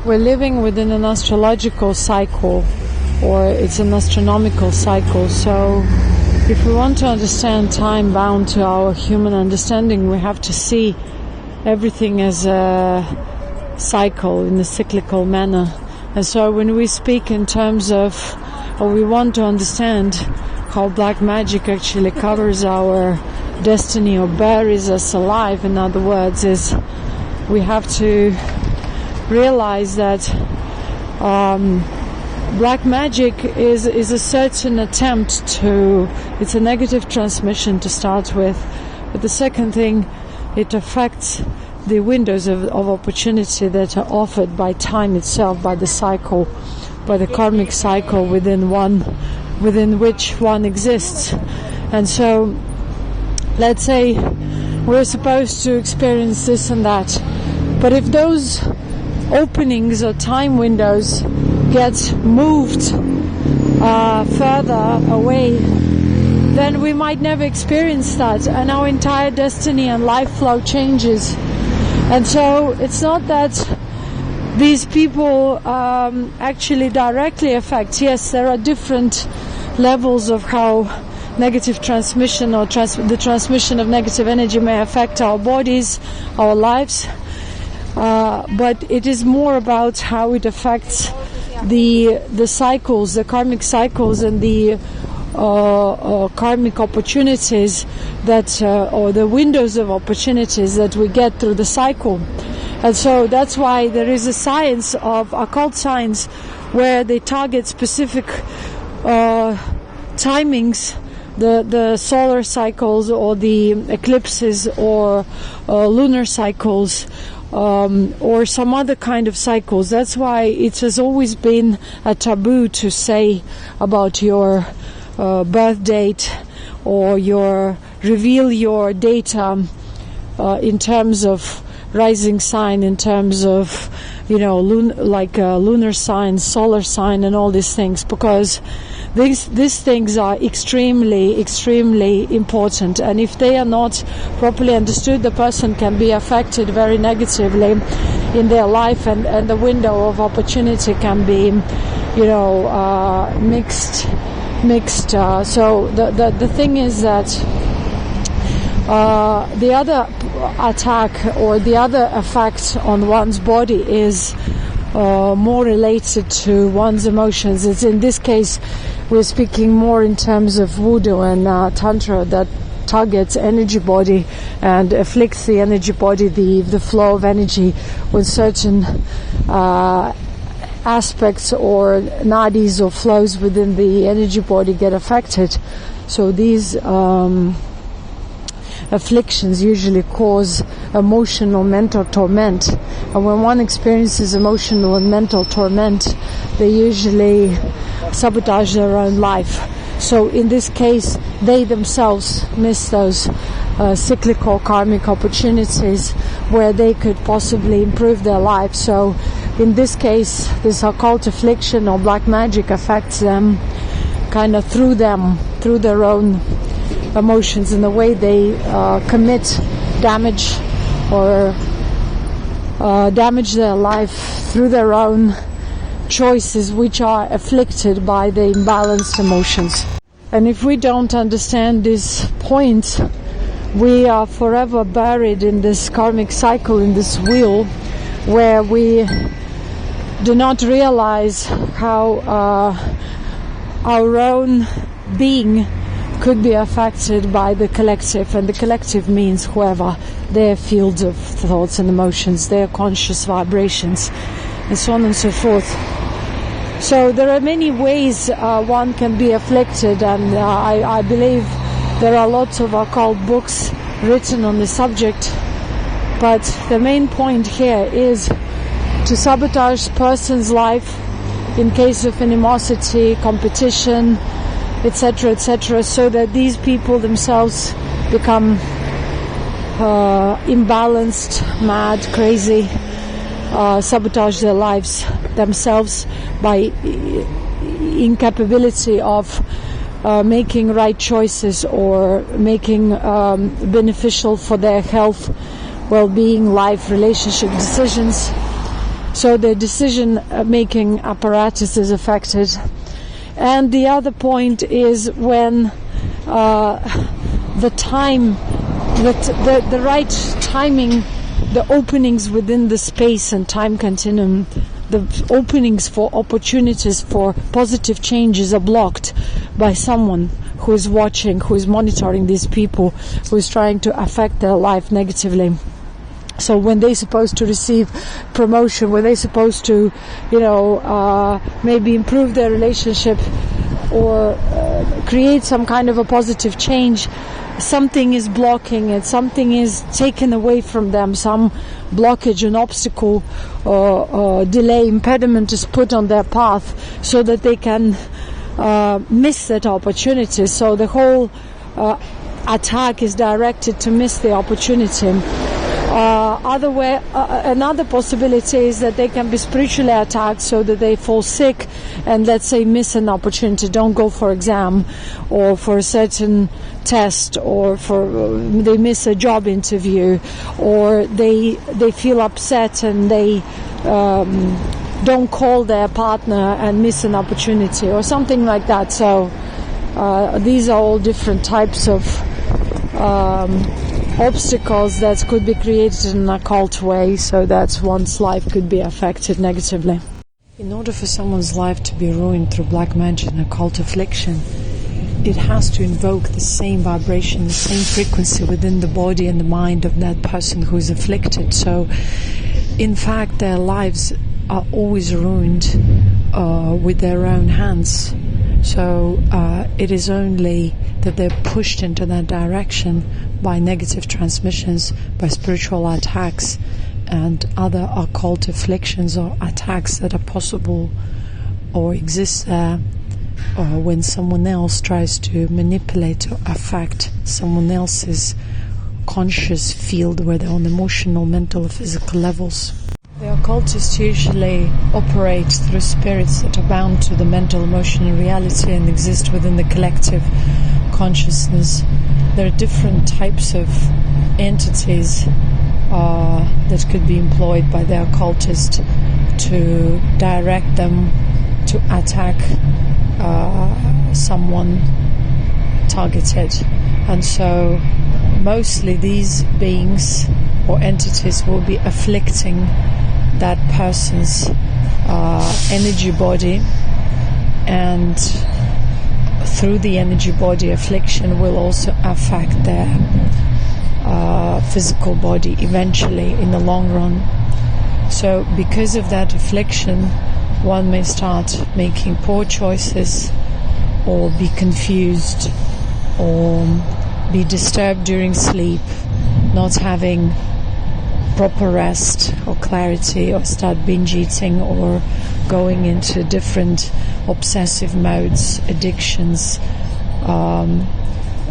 we're living within an astrological cycle, or it's an astronomical cycle. So if we want to understand time bound to our human understanding, we have to see everything as a cycle, in a cyclical manner. And so when we speak in terms of, or we want to understand how black magic actually covers our destiny or buries us alive, in other words, is we have to realize that black magic is a certain attempt to, it's a negative transmission to start with, but the second thing, it affects the windows of opportunity that are offered by time itself, by the cycle, by the karmic cycle within which one exists. And so let's say we're supposed to experience this and that, but if those openings or time windows get moved further away, then we might never experience that, and our entire destiny and life flow changes. And so it's not that these people actually directly affect. Yes, there are different levels of how negative transmission or the transmission of negative energy may affect our bodies, our lives, but it is more about how it affects the cycles, the karmic cycles, and the karmic opportunities that, or the windows of opportunities that we get through the cycle. And so that's why there is a science of occult science where they target specific timings, the solar cycles or the eclipses or lunar cycles, or some other kind of cycles. That's why it has always been a taboo to say about your birth date or reveal your data in terms of rising sign, in terms of lunar sign, solar sign, and all these things, because these things are extremely important, and if they are not properly understood, the person can be affected very negatively in their life, and the window of opportunity can be mixed. So the thing is that the other attack or the other effect on one's body is more related to one's emotions. It's, in this case, we're speaking more in terms of voodoo and tantra that targets energy body and afflicts the energy body, the flow of energy, with certain aspects or nadis or flows within the energy body get affected. So these afflictions usually cause emotional, mental torment, and when one experiences emotional and mental torment, they usually sabotage their own life. So in this case, they themselves miss those cyclical karmic opportunities where they could possibly improve their life. So in this case, this occult affliction or black magic affects them kind of through their own emotions, in the way they commit damage or damage their life through their own choices, which are afflicted by the imbalanced emotions. And if we don't understand this point, we are forever buried in this karmic cycle, in this wheel, where we do not realize how our own being could be affected by the collective, and the collective means whoever, their fields of thoughts and emotions, their conscious vibrations, and so on and so forth. So there are many ways one can be afflicted, and I believe there are lots of occult books written on the subject, but the main point here is to sabotage person's life in case of animosity, competition, etc., so that these people themselves become imbalanced, mad, crazy, sabotage their lives themselves by incapability of making right choices or making beneficial for their health, well-being, life, relationship decisions. So the decision-making apparatus is affected. And the other point is when the time, the right timing, the openings within the space and time continuum, the openings for opportunities for positive changes are blocked by someone who is watching, who is monitoring these people, who is trying to affect their life negatively. So when they're supposed to receive promotion, when they're supposed to, maybe improve their relationship or create some kind of a positive change, something is blocking it, something is taken away from them, some blockage, an obstacle or delay, impediment is put on their path so that they can miss that opportunity. So the whole attack is directed to miss the opportunity. Another possibility is that they can be spiritually attacked so that they fall sick and, let's say, miss an opportunity, don't go for exam or for a certain test, or they miss a job interview, or they feel upset and they don't call their partner and miss an opportunity or something like that. So these are all different types of obstacles that could be created in an occult way, so that one's life could be affected negatively. In order for someone's life to be ruined through black magic and occult affliction, it has to invoke the same vibration, the same frequency within the body and the mind of that person who is afflicted. So, in fact, their lives are always ruined with their own hands. So it is only that they're pushed into that direction by negative transmissions, by spiritual attacks and other occult afflictions or attacks that are possible or exist there, or when someone else tries to manipulate or affect someone else's conscious field, whether on emotional, mental or physical levels. The occultists usually operate through spirits that are bound to the mental, emotional reality and exist within the collective consciousness. There are different types of entities that could be employed by the occultist to direct them to attack someone targeted. And so mostly these beings or entities will be afflicting that person's energy body, and through the energy body affliction will also affect their physical body eventually in the long run. So because of that affliction, one may start making poor choices or be confused or be disturbed during sleep, not having proper rest or clarity, or start binge eating or going into different obsessive modes, addictions,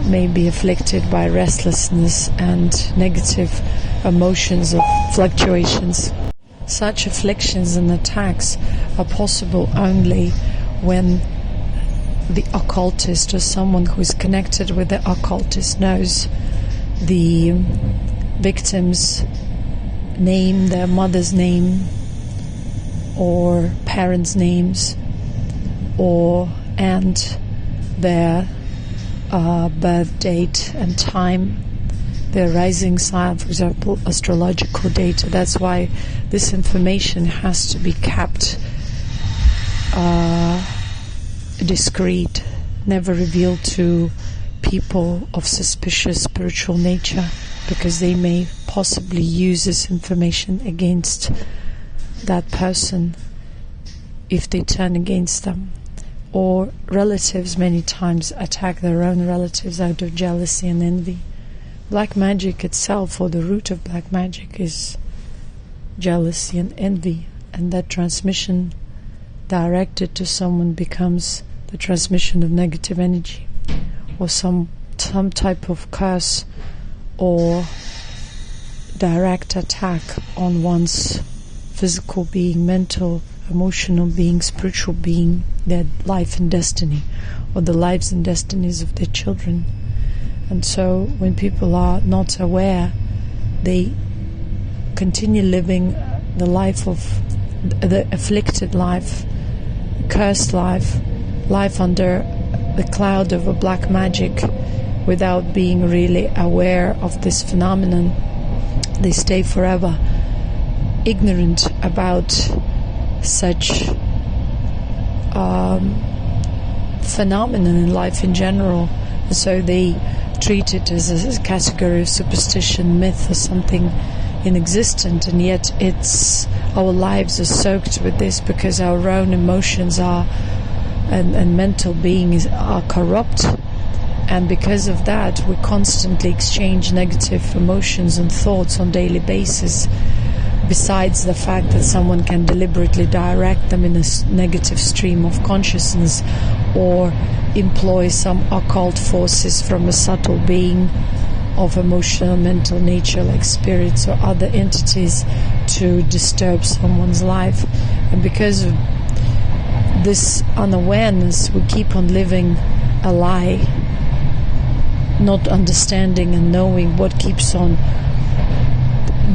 may be afflicted by restlessness and negative emotions or fluctuations. Such afflictions and attacks are possible only when the occultist or someone who is connected with the occultist knows the victim's name, their mother's name or parents' names, and their birth date and time, their rising sign, for example, astrological data. That's why this information has to be kept discreet, never revealed to people of suspicious spiritual nature, because they may possibly use this information against that person if they turn against them. Or relatives many times attack their own relatives out of jealousy and envy. Black magic itself, or the root of black magic, is jealousy and envy, and that transmission directed to someone becomes the transmission of negative energy, or some type of curse or direct attack on one's physical being, mental, emotional being, spiritual being, their life and destiny, or the lives and destinies of their children. And so when people are not aware, they continue living the life of the afflicted life, cursed life, life under the cloud of a black magic, without being really aware of this phenomenon. They stay forever ignorant about such phenomenon in life in general. So they treat it as a category of superstition, myth, or something inexistent, and yet our lives are soaked with this, because our own emotions are and mental beings are corrupt, and because of that we constantly exchange negative emotions and thoughts on daily basis, besides the fact that someone can deliberately direct them in a negative stream of consciousness, or employ some occult forces from a subtle being of emotional mental nature, like spirits or other entities, to disturb someone's life. And because of this unawareness, we keep on living a lie, not understanding and knowing what keeps on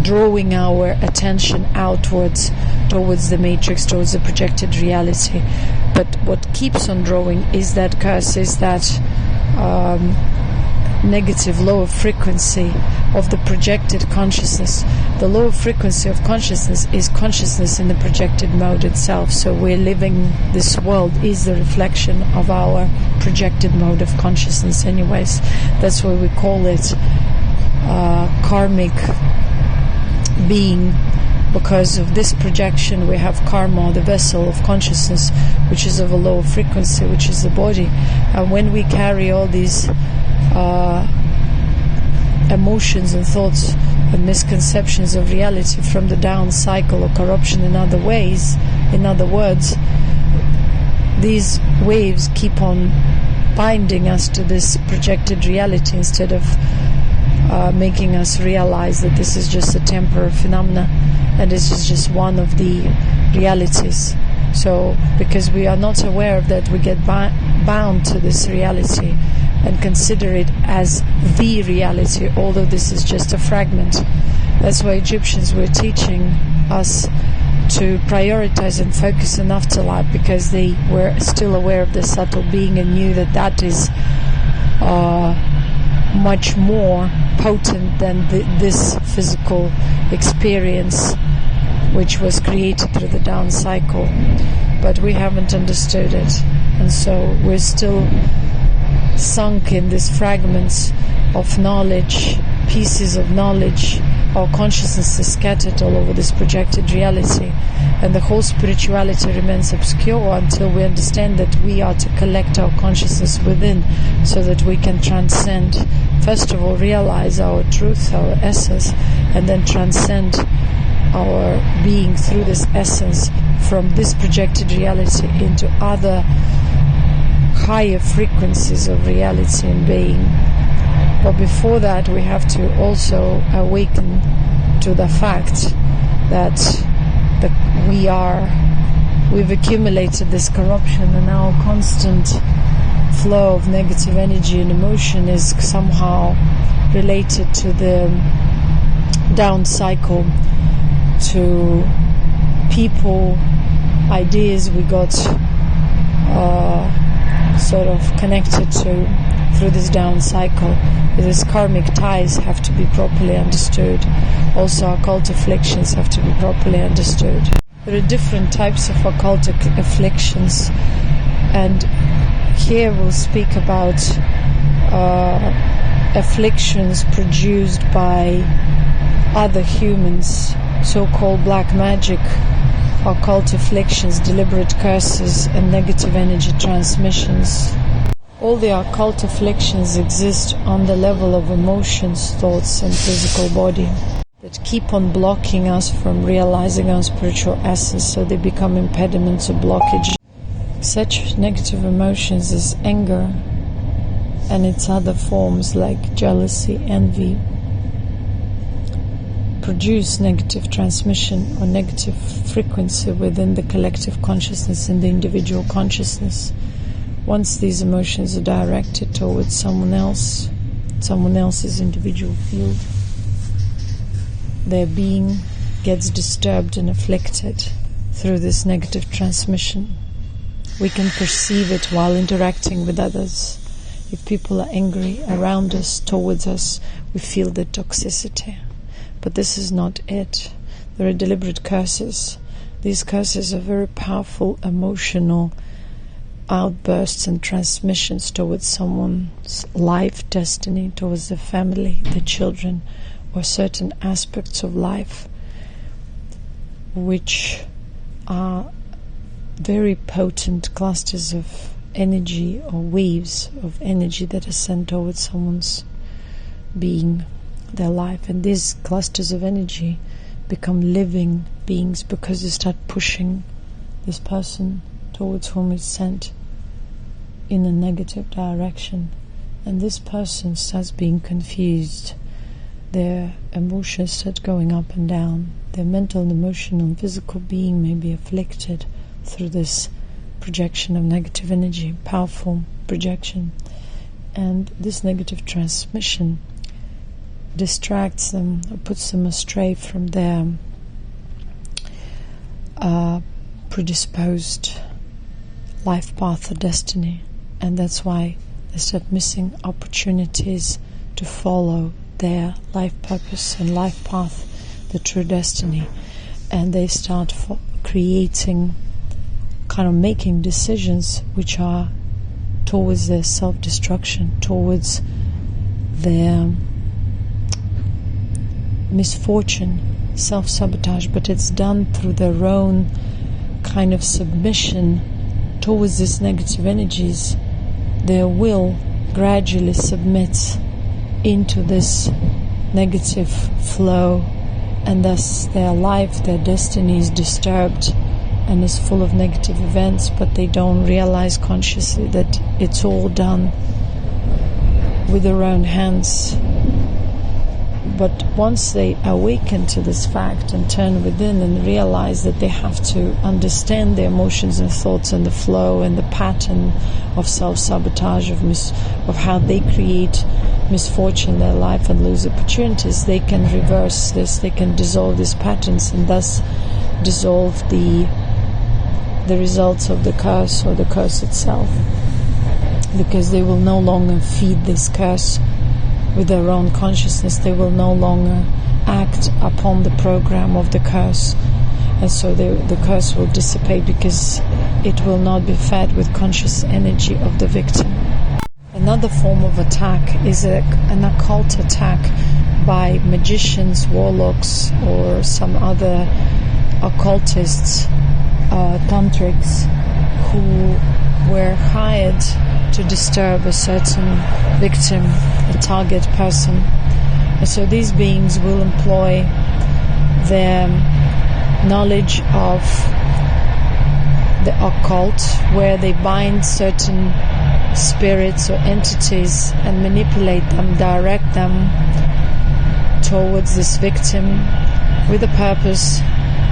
drawing our attention outwards, towards the matrix, towards the projected reality. But what keeps on drawing is that curse, is that negative lower frequency of the projected consciousness. The lower frequency of consciousness is consciousness in the projected mode itself. So we're living, this world is the reflection of our projected mode of consciousness anyways. That's why we call it karmic being, because of this projection we have karma, the vessel of consciousness, which is of a lower frequency, which is the body. And when we carry all these emotions and thoughts and misconceptions of reality from the down cycle or corruption in other ways, in other words, these waves keep on binding us to this projected reality, instead of making us realize that this is just a temporary phenomena, and this is just one of the realities. So because we are not aware of that, we get bound to this reality and consider it as the reality, although this is just a fragment. That's why Egyptians were teaching us to prioritize and focus on afterlife, because they were still aware of the subtle being and knew that that is much more potent than this physical experience, which was created through the down cycle. But we haven't understood it, and so we're still sunk in these fragments of knowledge, pieces of knowledge. Our consciousness is scattered all over this projected reality, and the whole spirituality remains obscure until we understand that we are to collect our consciousness within, so that we can transcend. First of all, realize our truth, our essence, and then transcend our being through this essence from this projected reality into other higher frequencies of reality and being. But before that, we have to also awaken to the fact that we've accumulated this corruption, and our constant flow of negative energy and emotion is somehow related to the down cycle, to people, ideas we got sort of connected to through this down cycle. These karmic ties have to be properly understood. Also, occult afflictions have to be properly understood. There are different types of occult afflictions, and here we'll speak about afflictions produced by other humans, so-called black magic, occult afflictions, deliberate curses, and negative energy transmissions. All the occult afflictions exist on the level of emotions, thoughts, and physical body that keep on blocking us from realizing our spiritual essence, so they become impediments or blockage. Such negative emotions as anger and its other forms like jealousy, envy, produce negative transmission or negative frequency within the collective consciousness and the individual consciousness. Once these emotions are directed towards someone else's individual field, their being gets disturbed and afflicted through this negative transmission. We can perceive it while interacting with others. If people are angry around us, towards us, we feel the toxicity. But this is not it. There are deliberate curses. These curses are very powerful emotional outbursts and transmissions towards someone's life, destiny, towards the family, the children, or certain aspects of life, which are very potent clusters of energy or waves of energy that are sent towards someone's being, their life. And these clusters of energy become living beings because they start pushing this person towards whom it's sent in a negative direction. And this person starts being confused. Their emotions start going up and down. Their mental and emotional and physical being may be afflicted through this projection of negative energy, powerful projection. And this negative transmission distracts them or puts them astray from their predisposed life path or destiny. And that's why they start missing opportunities to follow their life purpose and life path, the true destiny. And they start creating, kind of making decisions which are towards their self-destruction, towards their misfortune, self-sabotage, but it's done through their own kind of submission towards these negative energies. Their will gradually submits into this negative flow, and thus their life, their destiny is disturbed and is full of negative events, but they don't realize consciously that it's all done with their own hands. But once they awaken to this fact and turn within and realize that they have to understand their emotions and thoughts and the flow and the pattern of self-sabotage, of how they create misfortune in their life and lose opportunities, they can reverse this, they can dissolve these patterns and thus dissolve the results of the curse or the curse itself, because they will no longer feed this curse with their own consciousness. They will no longer act upon the program of the curse, and so the curse will dissipate because it will not be fed with conscious energy of the victim. Another form of attack is an occult attack by magicians, warlocks, or some other occultists, tantrics, who were hired to disturb a certain victim, a target person. And so these beings will employ their knowledge of the occult, where they bind certain spirits or entities and manipulate them, direct them towards this victim with the purpose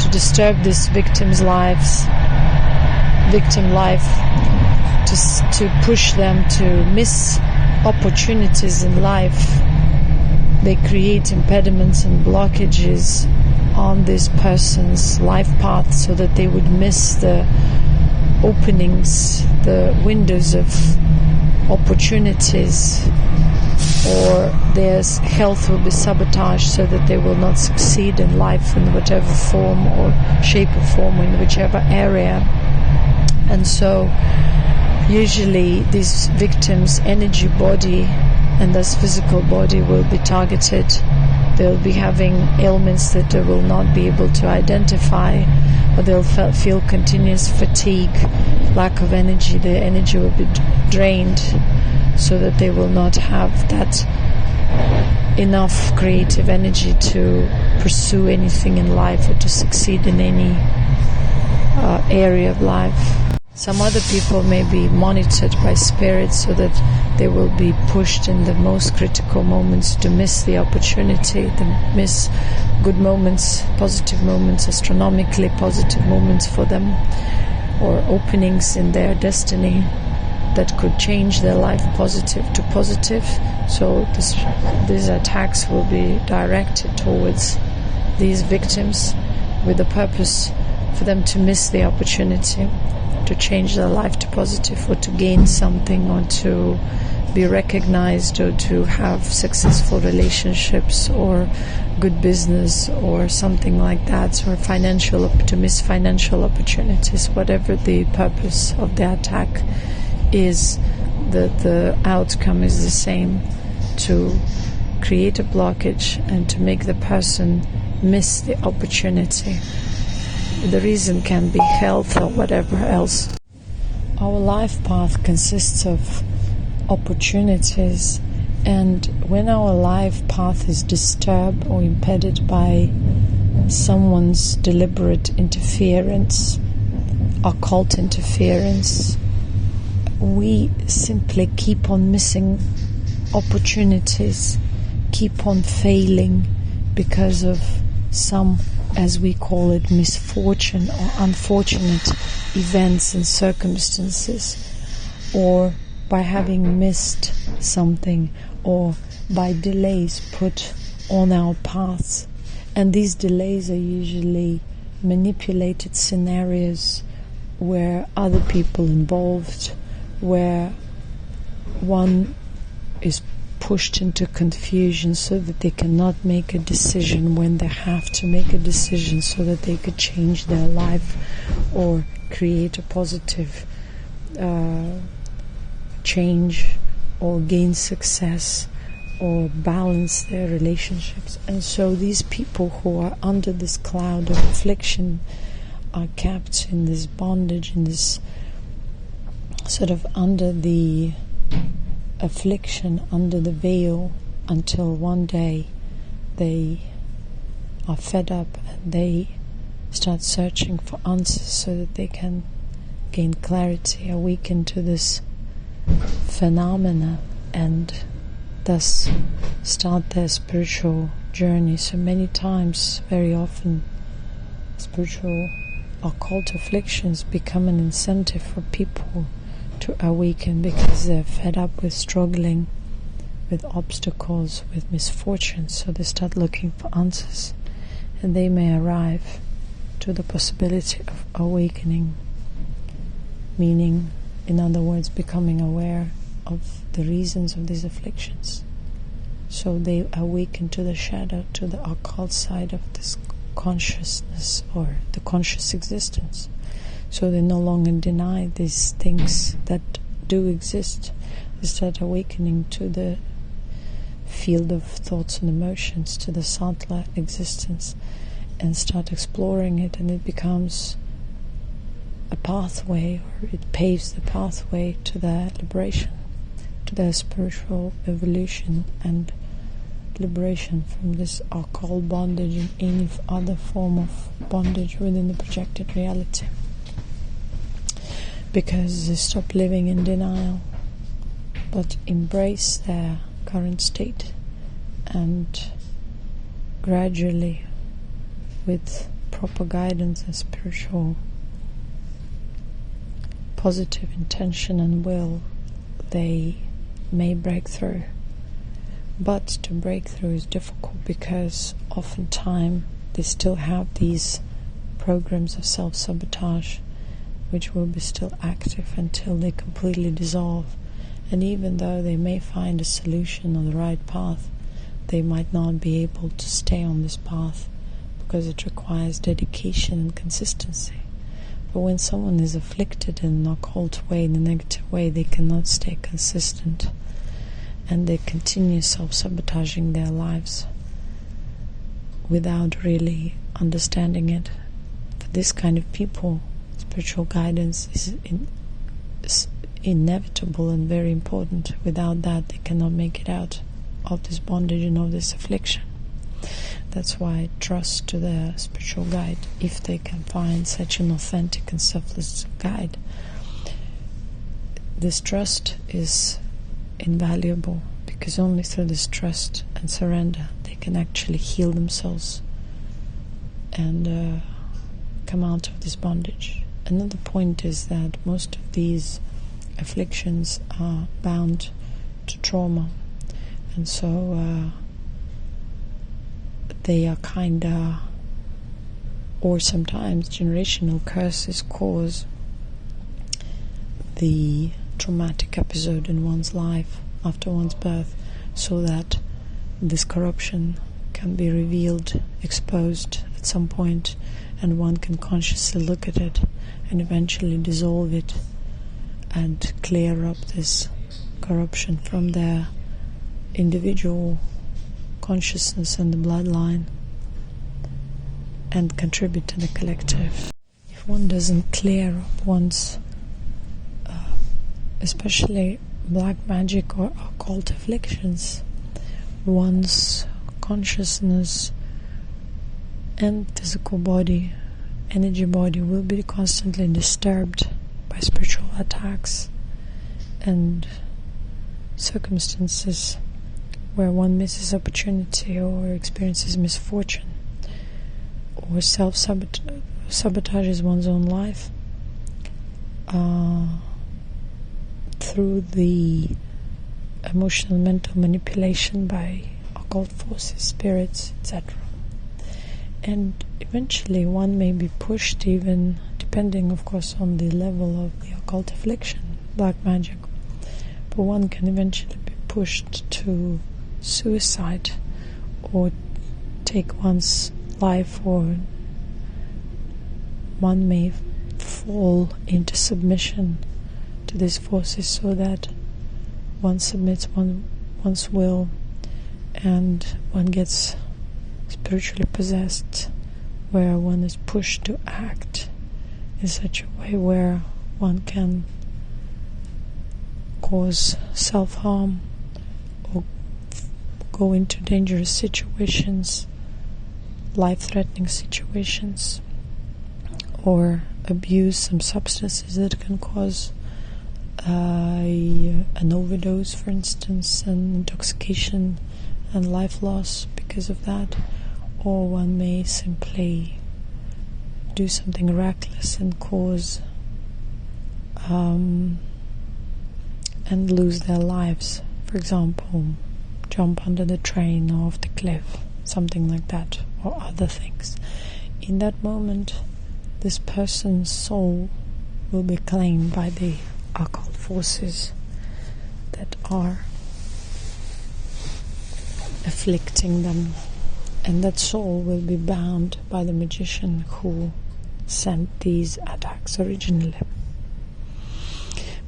to disturb this victim's life, to push them to miss opportunities in life. They create impediments and blockages on this person's life path so that they would miss the openings, the windows of opportunities, or their health will be sabotaged so that they will not succeed in life in whatever form or shape or form, in whichever area. And so usually these victims' energy body and thus physical body will be targeted. They'll be having ailments that they will not be able to identify, or they'll feel continuous fatigue, lack of energy. Their energy will be drained so that they will not have that enough creative energy to pursue anything in life or to succeed in any area of life. Some other people may be monitored by spirits so that they will be pushed in the most critical moments to miss the opportunity, to miss good moments, positive moments, astronomically positive moments for them, or openings in their destiny that could change their life positive to positive. So these attacks will be directed towards these victims with the purpose for them to miss the opportunity to change their life to positive, or to gain something, or to be recognized, or to have successful relationships, or good business, or something like that, or to miss financial opportunities. Whatever the purpose of the attack is, the outcome is the same: to create a blockage and to make the person miss the opportunity. The reason can be health or whatever else. Our life path consists of opportunities, and when our life path is disturbed or impeded by someone's deliberate interference, occult interference, we simply keep on missing opportunities, keep on failing because of some, as we call it, misfortune or unfortunate events and circumstances, or by having missed something, or by delays put on our paths. And these delays are usually manipulated scenarios where other people involved, where one is pushed into confusion so that they cannot make a decision when they have to make a decision, so that they could change their life or create a positive change, or gain success, or balance their relationships. And so these people who are under this cloud of affliction are kept in this bondage, in this sort of under the affliction, under the veil, until one day they are fed up and they start searching for answers so that they can gain clarity, awaken to this phenomena, and thus start their spiritual journey. So many times, very often, spiritual occult afflictions become an incentive for people to awaken, because they're fed up with struggling with obstacles, with misfortune. So they start looking for answers, and they may arrive to the possibility of awakening, meaning, in other words, becoming aware of the reasons of these afflictions. So they awaken to the shadow, to the occult side of this consciousness, or the conscious existence. So they no longer deny these things that do exist. They start awakening to the field of thoughts and emotions, to the subtler existence, and start exploring it, and it becomes a pathway, or it paves the pathway to their liberation, to their spiritual evolution and liberation from this occult bondage and any other form of bondage within the projected reality. Because they stop living in denial, but embrace their current state, and gradually, with proper guidance and spiritual positive intention and will, they may break through. But to break through is difficult, because oftentimes they still have these programs of self-sabotage, which will be still active until they completely dissolve. And even though they may find a solution on the right path, they might not be able to stay on this path, because it requires dedication and consistency. But when someone is afflicted in an occult way, in a negative way, they cannot stay consistent, and they continue self-sabotaging their lives without really understanding it. For this kind of people, spiritual guidance is inevitable and very important. Without that, they cannot make it out of this bondage and of this affliction. That's why trust to their spiritual guide, if they can find such an authentic and selfless guide. This trust is invaluable, because only through this trust and surrender they can actually heal themselves and come out of this bondage. Another point is that most of these afflictions are bound to trauma, and so they are kinda or sometimes generational curses cause the traumatic episode in one's life after one's birth, so that this corruption can be revealed, exposed at some point, and one can consciously look at it and eventually dissolve it and clear up this corruption from their individual consciousness and the bloodline and contribute to the collective. If one doesn't clear up one's especially black magic or occult afflictions, one's consciousness and physical body, energy body, will be constantly disturbed by spiritual attacks and circumstances where one misses opportunity or experiences misfortune or self-sabotages one's own life through the emotional mental manipulation by occult forces, spirits, etc. And eventually one may be pushed, even depending of course on the level of the occult affliction, black magic, but one can eventually be pushed to suicide or take one's life, or one may fall into submission to these forces, so that one submits one's will and one gets spiritually possessed, where one is pushed to act in such a way where one can cause self-harm or go into dangerous situations, life-threatening situations, or abuse some substances that can cause an overdose, for instance, and intoxication and life loss because of that. Or one may simply do something reckless and cause and lose their lives. For example, jump under the train or off the cliff, something like that, or other things. In that moment, this person's soul will be claimed by the occult forces that are afflicting them, and that soul will be bound by the magician who sent these attacks originally.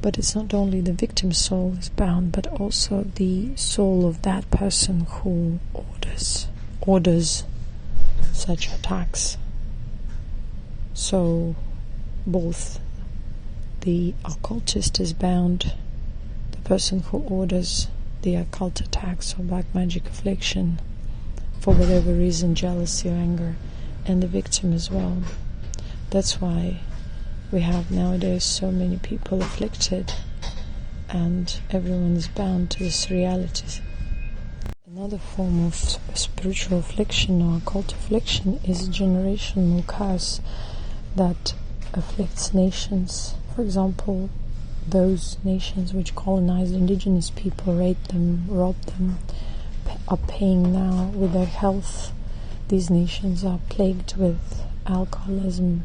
But it's not only the victim's soul is bound, but also the soul of that person who orders such attacks. So both the occultist is bound, the person who orders the occult attacks or black magic affliction for whatever reason, jealousy or anger, and the victim as well. That's why we have nowadays so many people afflicted, and everyone is bound to this reality. Another form of spiritual affliction or occult affliction is a generational curse that afflicts nations. For example, those nations which colonized indigenous people, raped them, robbed them, are paying now with their health. These nations are plagued with alcoholism,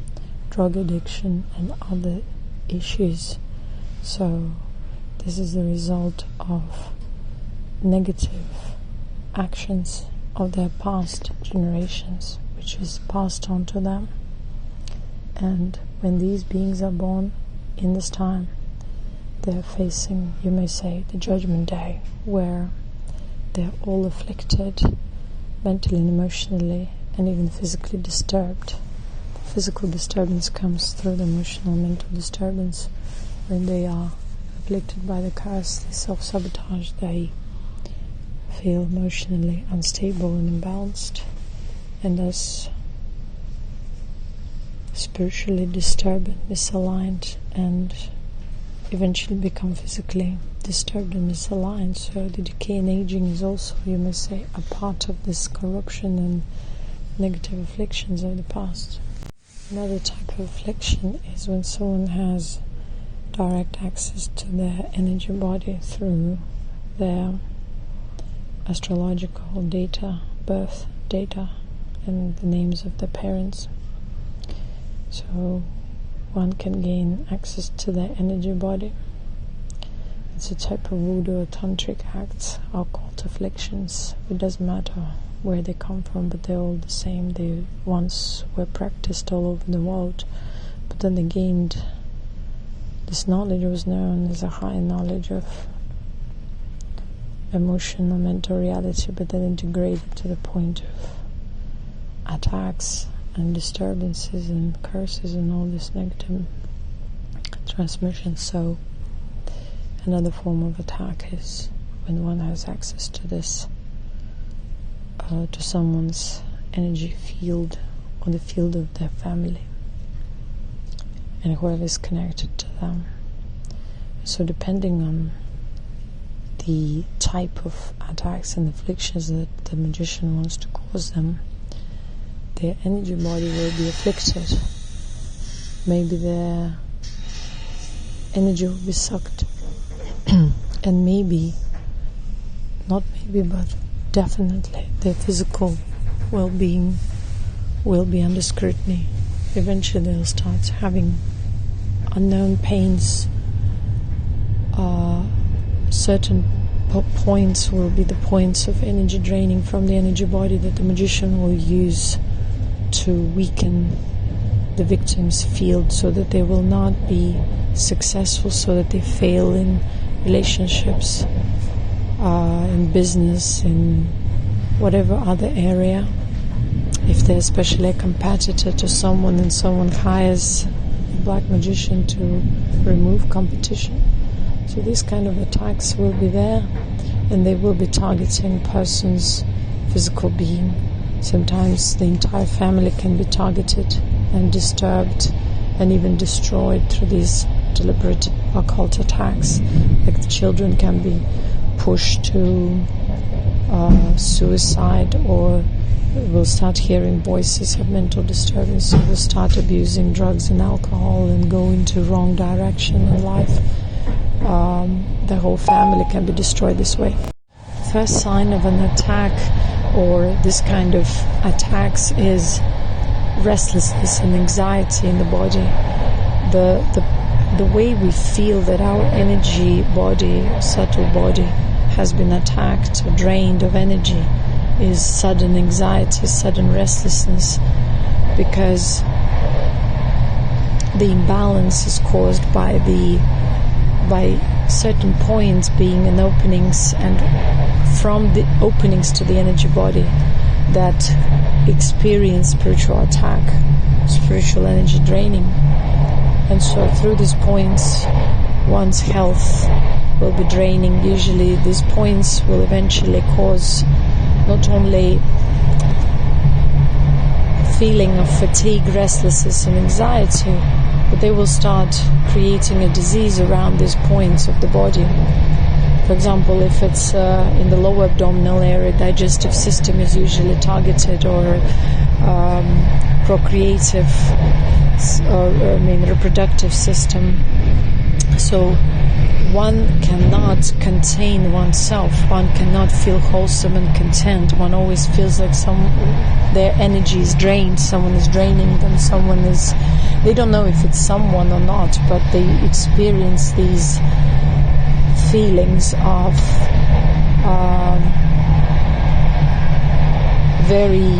drug addiction, and other issues. So this is the result of negative actions of their past generations, which is passed on to them. And when these beings are born in this time, they are facing, you may say, the judgment day, where they are all afflicted mentally and emotionally and even physically disturbed. The physical disturbance comes through the emotional and mental disturbance. When they are afflicted by the curse, they self-sabotage, they feel emotionally unstable and imbalanced, and thus spiritually disturbed and misaligned, and eventually become physically disturbed and misaligned. So the decay and aging is also, you may say, a part of this corruption and negative afflictions of the past. Another type of affliction is when someone has direct access to their energy body through their astrological data, birth data, and the names of their parents. So one can gain access to their energy body. It's a type of voodoo or tantric acts, occult afflictions. It doesn't matter where they come from, but they're all the same. They once were practiced all over the world, but then they gained this knowledge. Was known as a high knowledge of emotional, mental reality, but then integrated to the point of attacks and disturbances and curses and all this negative transmission. So another form of attack is when one has access to this, to someone's energy field or the field of their family and whoever is connected to them. So depending on the type of attacks and afflictions that the magician wants to cause them, their energy body will be afflicted. Maybe their energy will be sucked and maybe, not maybe, but definitely their physical well-being will be under scrutiny. Eventually they'll start having unknown pains. Certain points will be the points of energy draining from the energy body that the magician will use to weaken the victim's field so that they will not be successful, so that they fail in relationships, in business, in whatever other area. If they're especially a competitor to someone and someone hires a black magician to remove competition. So these kind of attacks will be there, and they will be targeting a person's physical being. Sometimes the entire family can be targeted and disturbed and even destroyed through these deliberate occult attacks. Like the children can be pushed to suicide, or will start hearing voices, have mental disturbance, will start abusing drugs and alcohol and go into wrong direction in life. The whole family can be destroyed this way. First sign of an attack or this kind of attacks is restlessness and anxiety in the body. The way we feel that our energy body, subtle body, has been attacked or drained of energy is sudden anxiety, sudden restlessness, because the imbalance is caused by certain points being in openings, and from the openings to the energy body that experience spiritual attack, spiritual energy draining. And so through these points one's health will be draining. Usually these points will eventually cause not only feeling of fatigue, restlessness and anxiety, but they will start creating a disease around these points of the body. For example, if it's in the lower abdominal area, digestive system is usually targeted, or procreative, reproductive system. So one cannot contain oneself, one cannot feel wholesome and content. One always feels like their energy is drained, someone is draining them, they don't know if it's someone or not, but they experience these feelings of very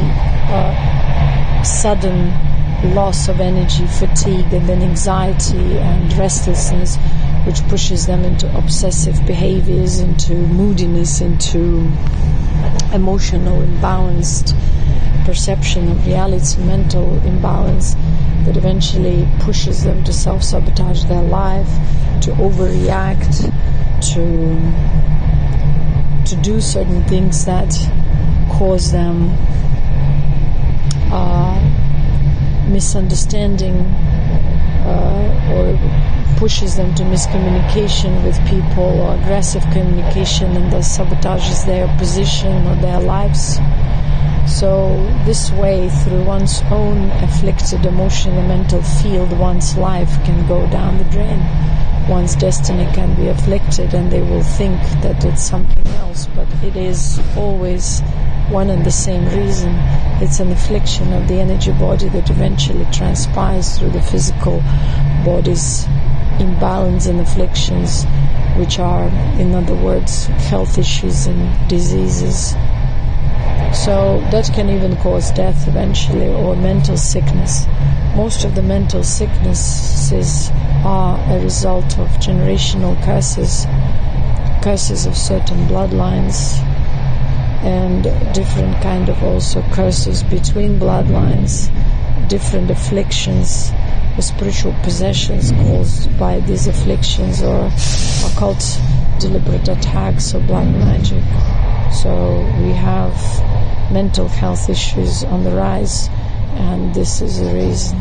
sudden loss of energy, fatigue, and then anxiety and restlessness, which pushes them into obsessive behaviors, into moodiness, into emotional imbalanced perception of reality, mental imbalance, that eventually pushes them to self-sabotage their life, to overreact, to do certain things that cause them misunderstanding, or pushes them to miscommunication with people, or aggressive communication, and thus sabotages their position or their lives. So this way, through one's own afflicted emotional and mental field, one's life can go down the drain. One's destiny can be afflicted, and they will think that it's something else, but it is always one and the same reason. It's an affliction of the energy body that eventually transpires through the physical body's imbalance and afflictions, which are, in other words, health issues and diseases. So that can even cause death eventually, or mental sickness. Most of the mental sicknesses are a result of generational curses of certain bloodlines, and different kind of also curses between bloodlines, different afflictions or spiritual possessions caused by these afflictions, or occult deliberate attacks or black magic. So we have mental health issues on the rise, and this is the reason.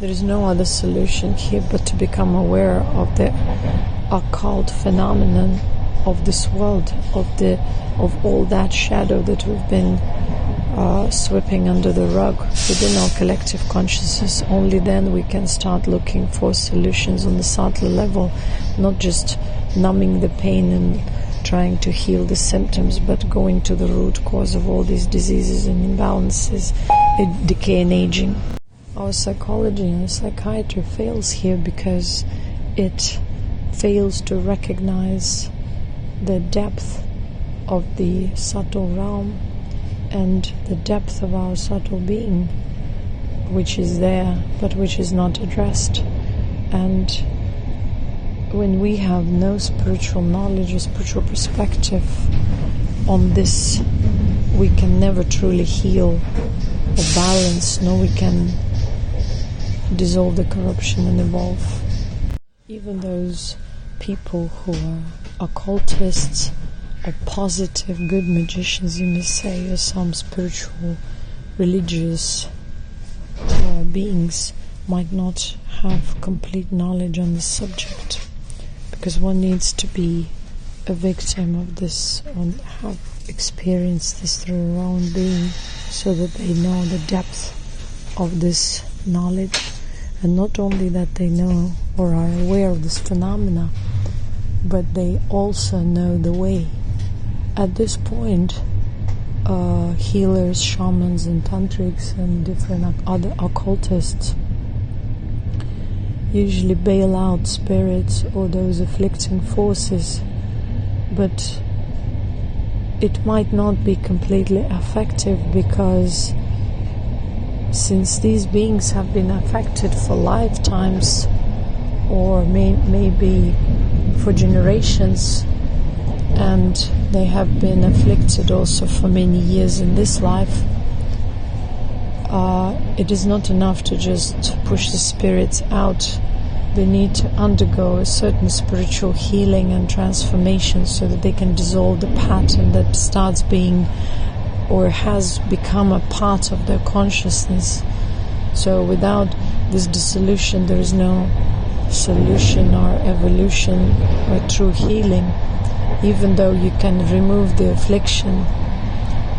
There is no other solution here but to become aware of the occult phenomenon of this world, of all that shadow that we've been sweeping under the rug within our collective consciousness. Only then we can start looking for solutions on the subtler level, not just numbing the pain and trying to heal the symptoms, but going to the root cause of all these diseases and imbalances, decay and aging. Our psychology and psychiatry fails here because it fails to recognize the depth of the subtle realm and the depth of our subtle being, which is there but which is not addressed. And when we have no spiritual knowledge or spiritual perspective on this, we can never truly heal or balance, nor we can dissolve the corruption and evolve. Even those people who are occultists or positive good magicians, you may say, or some spiritual religious beings, might not have complete knowledge on the subject, because one needs to be a victim of this, or have experienced this through their own being, so that they know the depth of this knowledge. And not only that they know or are aware of this phenomena, but they also know the way. At this point, healers, shamans and tantrics and different other occultists usually bail out spirits or those afflicting forces, but it might not be completely effective, because since these beings have been affected for lifetimes, or maybe for generations, and they have been afflicted also for many years in this life, it is not enough to just push the spirits out. They need to undergo a certain spiritual healing and transformation so that they can dissolve the pattern that starts being or has become a part of their consciousness. So without this dissolution, there is no solution or evolution or true healing. Even though you can remove the affliction,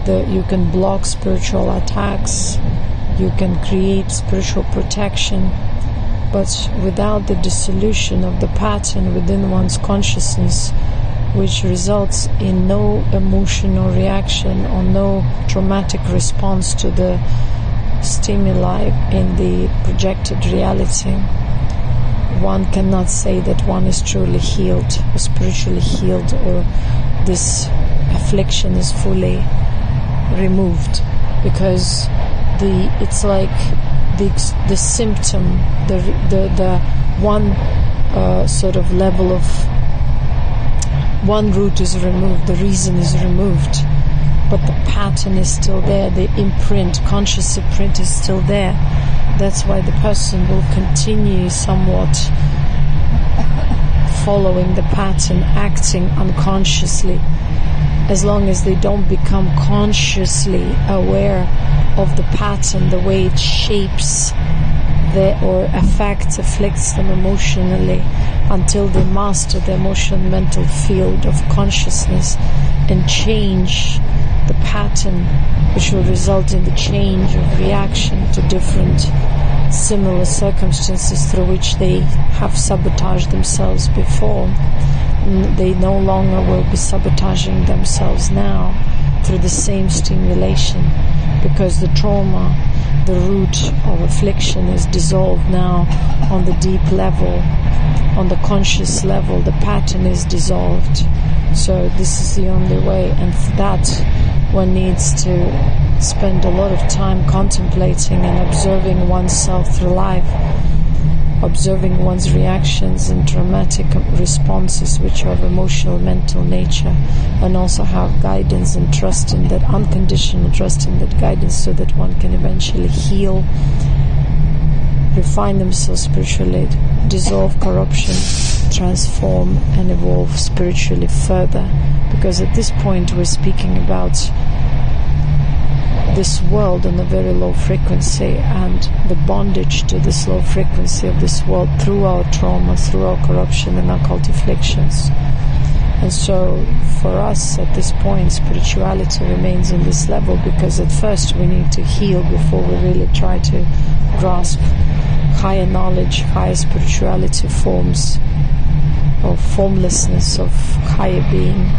you can block spiritual attacks, you can create spiritual protection, but without the dissolution of the pattern within one's consciousness, which results in no emotional reaction or no traumatic response to the stimuli in the projected reality, one cannot say that one is truly healed or spiritually healed, or this affliction is fully removed, because it's like the symptom, the one sort of level of one root is removed, the reason is removed, but the pattern is still there, the imprint, conscious imprint is still there. That's why the person will continue somewhat following the pattern, acting unconsciously, as long as they don't become consciously aware of the pattern, the way it shapes or afflicts them emotionally, until they master the emotional mental field of consciousness and change the pattern, which will result in the change of reaction to different similar circumstances through which they have sabotaged themselves before. They no longer will be sabotaging themselves now through the same stimulation, because the trauma, the root of affliction, is dissolved now on the deep level, on the conscious level. The pattern is dissolved. So this is the only way, and for that one needs to spend a lot of time contemplating and observing oneself through life, observing one's reactions and traumatic responses, which are of emotional, mental nature, and also have guidance and trust in that, unconditional trust in that guidance, so that one can eventually heal, refine themselves spiritually, dissolve corruption, transform and evolve spiritually further. Because at this point we're speaking about this world on a very low frequency, and the bondage to this low frequency of this world through our trauma, through our corruption and occult afflictions. And so for us at this point, spirituality remains in this level, because at first we need to heal before we really try to grasp higher knowledge, higher spirituality forms of formlessness, of higher being.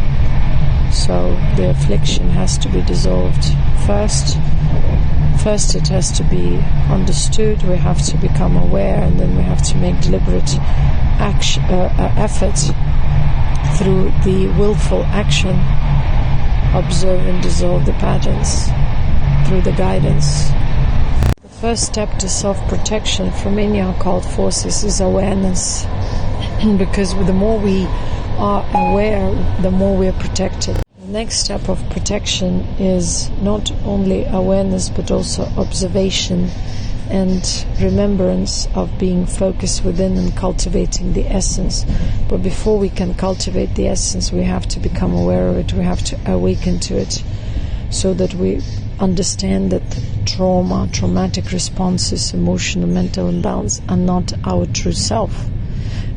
So the affliction has to be dissolved first. First it has to be understood, we have to become aware, and then we have to make deliberate effort through the willful action, observe and dissolve the patterns through the guidance. The first step to self-protection from any occult forces is awareness, because the more we are aware, the more we are protected. The next step of protection is not only awareness, but also observation and remembrance of being focused within and cultivating the essence. But before we can cultivate the essence, we have to become aware of it, we have to awaken to it, so that we understand that trauma, traumatic responses, emotional, mental imbalance are not our true self.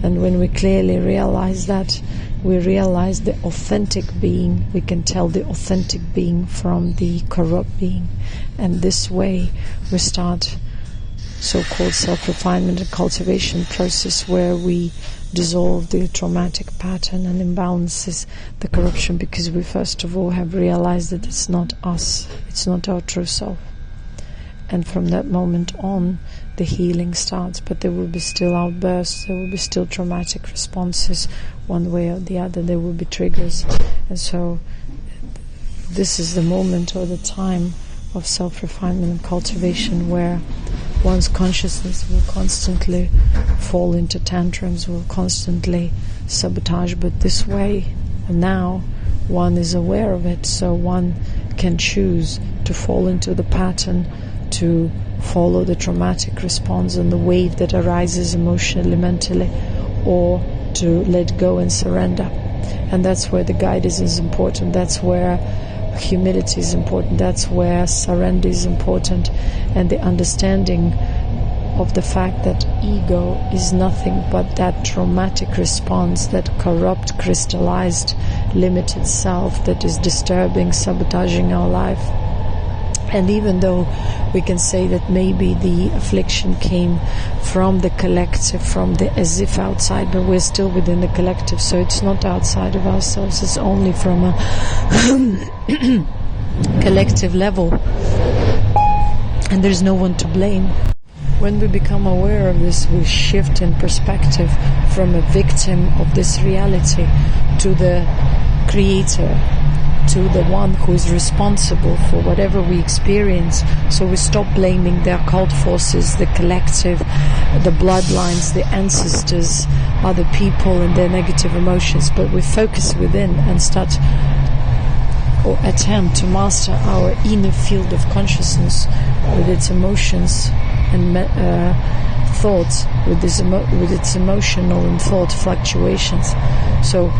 And when we clearly realize that, we realize the authentic being. We can tell the authentic being from the corrupt being. And this way we start so-called self-refinement and cultivation process, where we dissolve the traumatic pattern and imbalances, the corruption, because we first of all have realized that it's not us, it's not our true self. And from that moment on, the healing starts. But there will be still outbursts, there will be still traumatic responses, one way or the other, there will be triggers. And so this is the moment or the time of self-refinement and cultivation, where one's consciousness will constantly fall into tantrums, will constantly sabotage. But this way, now, one is aware of it, so one can choose to fall into the pattern, to follow the traumatic response and the wave that arises emotionally, mentally, or to let go and surrender. And that's where the guidance is important, that's where humility is important, that's where surrender is important, and the understanding of the fact that ego is nothing but that traumatic response, that corrupt, crystallized, limited self that is disturbing, sabotaging our life. And even though we can say that maybe the affliction came from the collective, from the as if outside, but we're still within the collective, so it's not outside of ourselves, it's only from a collective level, and there's no one to blame. When we become aware of this, we shift in perspective from a victim of this reality to the creator, to the one who is responsible for whatever we experience. So we stop blaming the occult forces, the collective, the bloodlines, the ancestors, other people and their negative emotions, but we focus within and start or attempt to master our inner field of consciousness with its emotions and thoughts, with its emotional and thought fluctuations. So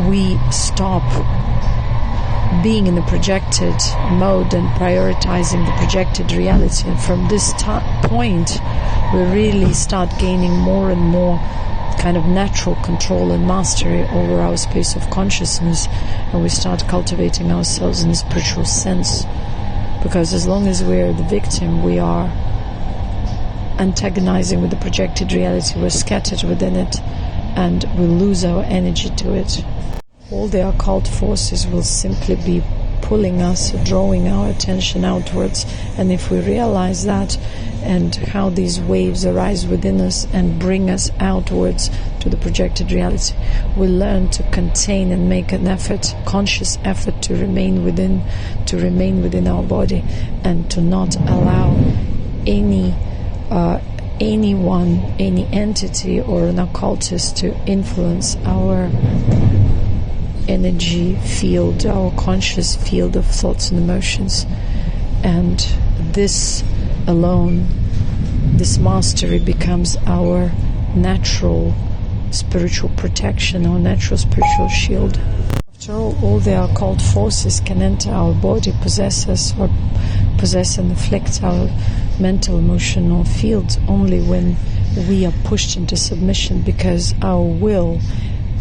we stop being in a projected mode and prioritizing the projected reality. And from this point, we really start gaining more and more kind of natural control and mastery over our space of consciousness, and we start cultivating ourselves in a spiritual sense. Because as long as we're the victim, we are antagonizing with the projected reality, we're scattered within it, and we lose our energy to it. All the occult forces will simply be pulling us, drawing our attention outwards. And if we realize that, and how these waves arise within us and bring us outwards to the projected reality, we learn to contain and make an effort, conscious effort, to remain within our body, and to not allow anyone, any entity or an occultist to influence our energy field, our conscious field of thoughts and emotions. And this alone, this mastery, becomes our natural spiritual protection, our natural spiritual shield. After all the occult forces can enter our body, possess us, or possess and afflict our mental, emotional fields only when we are pushed into submission, because our will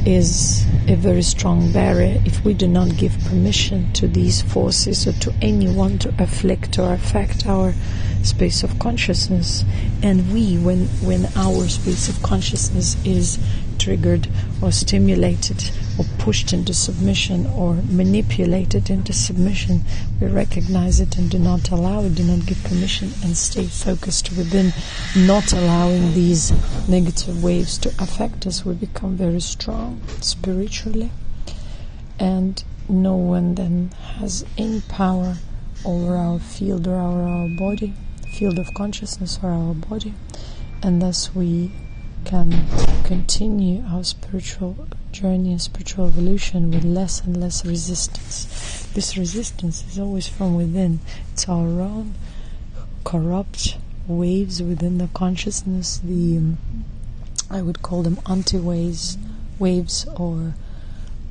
is a very strong barrier. If we do not give permission to these forces or to anyone to afflict or affect our space of consciousness, and when our space of consciousness is triggered or stimulated or pushed into submission or manipulated into submission, we recognize it and do not allow it, do not give permission, and stay focused within, not allowing these negative waves to affect us. We become very strong spiritually, and no one then has any power over our field or our body, field of consciousness or our body, and thus we can continue our spiritual journey and spiritual evolution with less and less resistance. This resistance is always from within. It's our own corrupt waves within the consciousness, I would call them anti-waves, or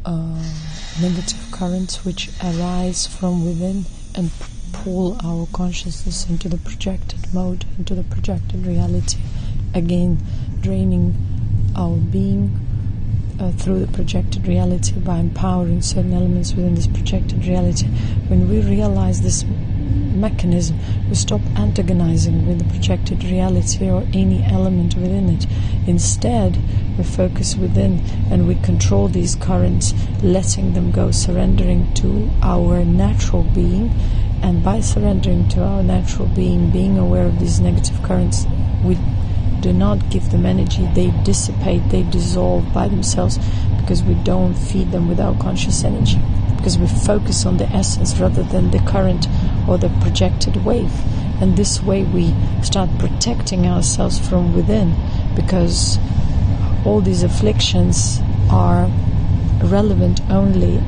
negative currents which arise from within and pull our consciousness into the projected mode, into the projected reality, again draining our being through the projected reality by empowering certain elements within this projected reality. When we realize this mechanism, we stop antagonizing with the projected reality or any element within it. Instead, we focus within and we control these currents, letting them go, surrendering to our natural being. And by surrendering to our natural being, being aware of these negative currents, we do not give them energy. They dissipate, they dissolve by themselves, because we don't feed them with our conscious energy, because we focus on the essence rather than the current or the projected wave. And this way we start protecting ourselves from within, because all these afflictions are relevant only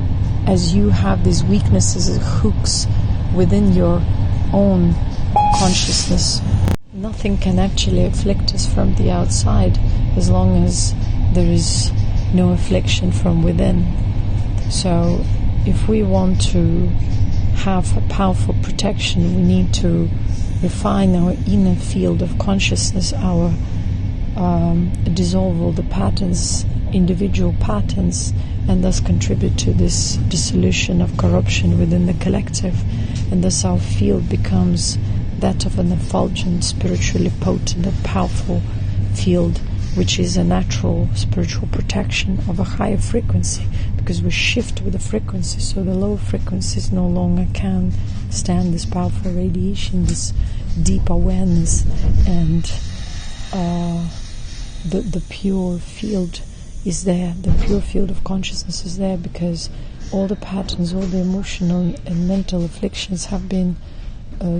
as you have these weaknesses as hooks within your own consciousness. Nothing can actually afflict us from the outside as long as there is no affliction from within. So if we want to have a powerful protection, we need to refine our inner field of consciousness, our dissolve all the patterns, individual patterns, and thus contribute to this dissolution of corruption within the collective. And thus our field becomes that of an effulgent, spiritually potent and powerful field, which is a natural spiritual protection of a higher frequency, because we shift with the frequency, so the lower frequencies no longer can stand this powerful radiation, this deep awareness, and the pure field is there, the pure field of consciousness is there, because all the patterns, all the emotional and mental afflictions have been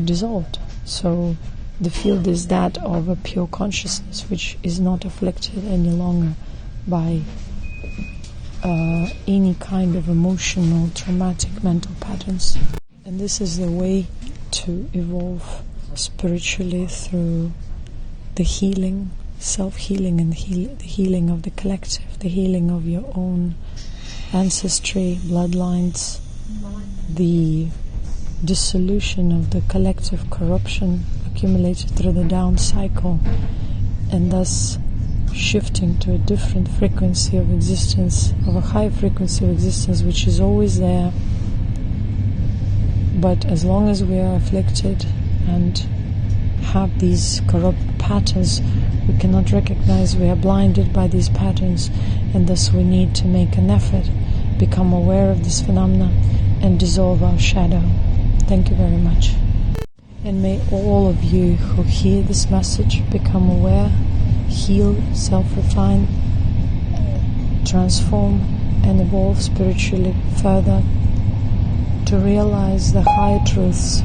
dissolved. So the field is that of a pure consciousness, which is not afflicted any longer by any kind of emotional, traumatic mental patterns. And this is the way to evolve spiritually through the healing, self-healing, and the healing of the collective, the healing of your own ancestry, bloodlines, the dissolution of the collective corruption accumulated through the down cycle, and thus shifting to a different frequency of existence, of a high frequency of existence, which is always there. But as long as we are afflicted and have these corrupt patterns, we cannot recognize, we are blinded by these patterns, and thus we need to make an effort, become aware of this phenomena, and dissolve our shadow. Thank you very much. And may all of you who hear this message become aware, heal, self-refine, transform, and evolve spiritually further to realize the higher truths